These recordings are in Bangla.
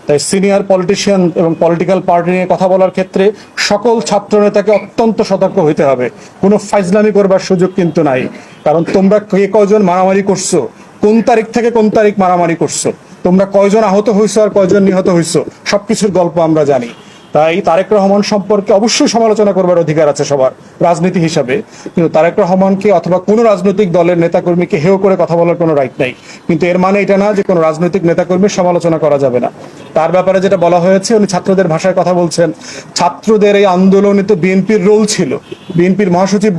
তাই সিনিয়র পলিটিশিয়ান এবং পলিটিক্যাল পার্টি নিয়ে কথা বলার ক্ষেত্রে সকল ছাত্র নেতাকে অত্যন্ত সতর্ক হইতে হবে। কোনো ফাইজলামি করবার সুযোগ কিন্তু নাই। কারণ তোমরা কে কয়জন মারামারি করছো, কোন তারিখ থেকে কোন তারিখ মারামারি করছো, তোমরা কয়জন আহত হইছো আর কয়জন নিহত হইছো, সবকিছুর গল্প আমরা জানি। তাই তারেক রহমান সম্পর্কে অবশ্যই সমালোচনা করবার অধিকার আছে সবার রাজনীতি হিসাবে, কিন্তু তারেক রহমানকে অথবা কোনো রাজনৈতিক দলের নেতাকর্মীকে হেয় করে কথা বলার কোনো রাইট নাই। কিন্তু এর মানে এটা না যে কোনো রাজনৈতিক নেতাকর্মীর সমালোচনা করা যাবে না। তার ব্যাপারে যেটা বলা হয়েছে, উনি ছাত্রদের ভাষায় কথা বলছেন। ছাত্রদের এই আন্দোলনে তো বিএনপির রোল ছিল। বিএনপির মহাসচিব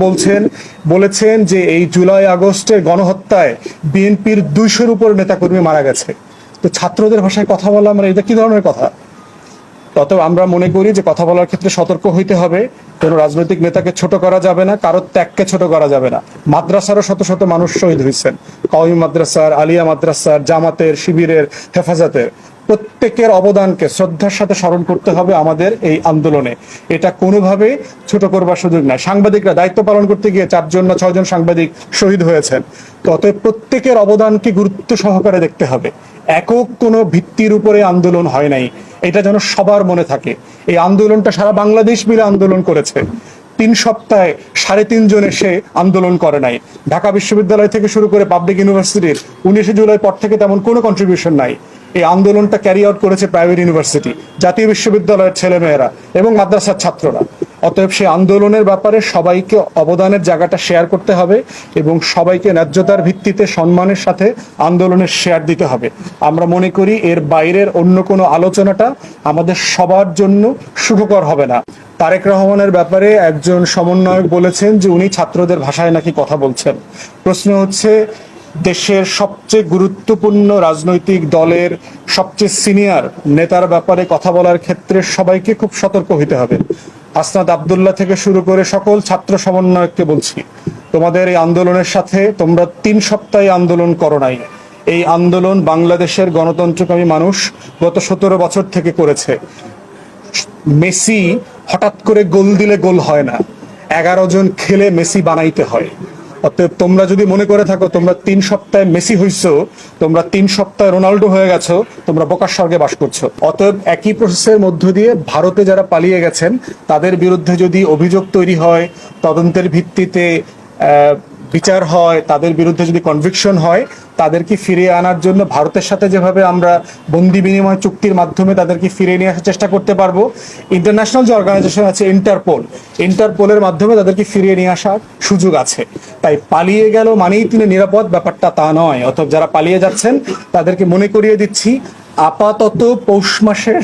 বলেছেন যে এই জুলাই আগস্টের গণহত্যায় বিএনপির 200-র উপর নেতাকর্মী মারা গেছে। তো ছাত্রদের ভাষায় কথা বলা মানে এটা কি ধরনের কথা? তত আমরা মনে করি যে কথা বলার ক্ষেত্রে সতর্ক হইতে হবে। কোনো রাজনৈতিক নেতাকে ছোট করা যাবে না, কারোর ত্যাগকে ছোট করা যাবে না। মাদ্রাসারও শত শত মানুষ শহীদ হয়েছেন, কওমি মাদ্রাসার, আলিয়া মাদ্রাসার, জামাতের, শিবিরের, হেফাজতের, প্রত্যেকের অবদানকে শ্রদ্ধার সাথে স্মরণ করতে হবে আমাদের এই আন্দোলনে। এটা কোনোভাবে ছোট করবার সুযোগ নাই। সাংবাদিকরা দায়িত্ব পালন করতে গিয়ে 4জন না 6জন সাংবাদিক শহীদ হয়েছেন। তো অতএব প্রত্যেকের অবদানকে গুরুত্ব সহকারে দেখতে হবে। একক কোনো ভিত্তির উপরে আন্দোলন হয় নাই, এটা যেন সবার মনে থাকে। এই আন্দোলনটা সারা বাংলাদেশ মিলে আন্দোলন করেছে। 3 সপ্তাহে 3.5 জন এসে আন্দোলন করে নাই। ঢাকা বিশ্ববিদ্যালয় থেকে শুরু করে পাবলিক ইউনিভার্সিটির 19 জুলাই পর থেকে তেমন কোনো কন্ট্রিবিউশন নাই। এই আন্দোলনটা ক্যারি আউট করেছে প্রাইভেট ইউনিভার্সিটি, জাতীয় বিশ্ববিদ্যালয়ের ছেলেমেয়েরা এবং মাদ্রাসার ছাত্ররা। অতএব সেই আন্দোলনের ব্যাপারে সবাইকে অবদানের জায়গাটা শেয়ার করতে হবে এবং সবাইকে ন্যায্যতার ভিত্তিতে সম্মানের সাথে আন্দোলনের শেয়ার দিতে হবে। আমরা মনে করি এর বাইরের অন্য কোনো আলোচনাটা আমাদের সবার জন্য সুখকর হবে না। তারেক রহমানের ব্যাপারে একজন সমন্বয়ক বলেছেন যে উনি ছাত্রদের ভাষায় নাকি কথা বলছেন। প্রশ্ন হচ্ছে, দেশের সবচেয়ে গুরুত্বপূর্ণ রাজনৈতিক দলের সবচেয়ে সিনিয়র নেতার ব্যাপারে কথা বলার ক্ষেত্রে সবাইকে খুব সতর্ক হতে হবে। আসনাদ আব্দুল্লাহ থেকে শুরু করে সকল ছাত্র সমন্বয়ককে বলছি, তোমাদের এই আন্দোলনের সাথে তোমরা 3 সপ্তাহে আন্দোলন করো নাই। এই আন্দোলন বাংলাদেশের গণতন্ত্রকামী মানুষ গত 17 বছর থেকে করেছে। মেসি হঠাৎ করে গোল দিলে গোল হয় না, 11 জন খেলে মেসি বানাইতে হয়। অতএব তোমরা যদি মনে করে থাকো তোমরা 3 সপ্তাহে মেসি হইছো, তোমরা 3 সপ্তাহে রোনাল্ডো হয়ে গেছো, তোমরা বোকার স্বর্গে বাস করছো। অতএব একই প্রসেসের মধ্য দিয়ে ভারতে যারা পালিয়ে গেছেন তাদের বিরুদ্ধে যদি অভিযোগ তৈরি হয়, তদন্তের ভিত্তিতে বিচার হয়, তাদের বিরুদ্ধে যদি কনভিকশন হয়, তাদেরকে ফিরিয়ে আনার জন্য ভারতের সাথে যেভাবে আমরা বন্দি বিনিময় চুক্তির মাধ্যমে তাদেরকে ফিরিয়ে নিয়ে আসার চেষ্টা করতে পারবো, ইন্টারন্যাশনাল যে অর্গানাইজেশন আছে ইন্টারপোলের মাধ্যমে তাদেরকে ফিরিয়ে নিয়ে আসার সুযোগ আছে। তাই পালিয়ে গেল মানেই তিনি নিরাপদ, ব্যাপারটা তা নয়। অথবা যারা পালিয়ে যাচ্ছেন তাদেরকে মনে করিয়ে দিচ্ছি, আপাতত পৌষ মাসের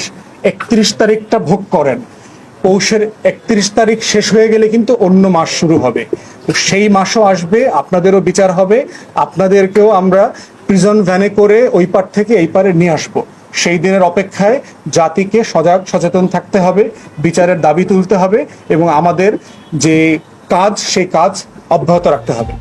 31 তারিখটা ভোগ করেন। পৌষের 31 তারিখ শেষ হয়ে গেলে কিন্তু অন্য মাস শুরু হবে। তো সেই মাসও আসবে, আপনাদেরও বিচার হবে, আপনাদেরকেও আমরা প্রিজন ভ্যানে করে ওই পার থেকে এই পারে নিয়ে আসবো। সেই দিনের অপেক্ষায় জাতিকে সচেতন থাকতে হবে, বিচারের দাবি তুলতে হবে এবং আমাদের যে কাজ সেই কাজ অব্যাহত রাখতে হবে।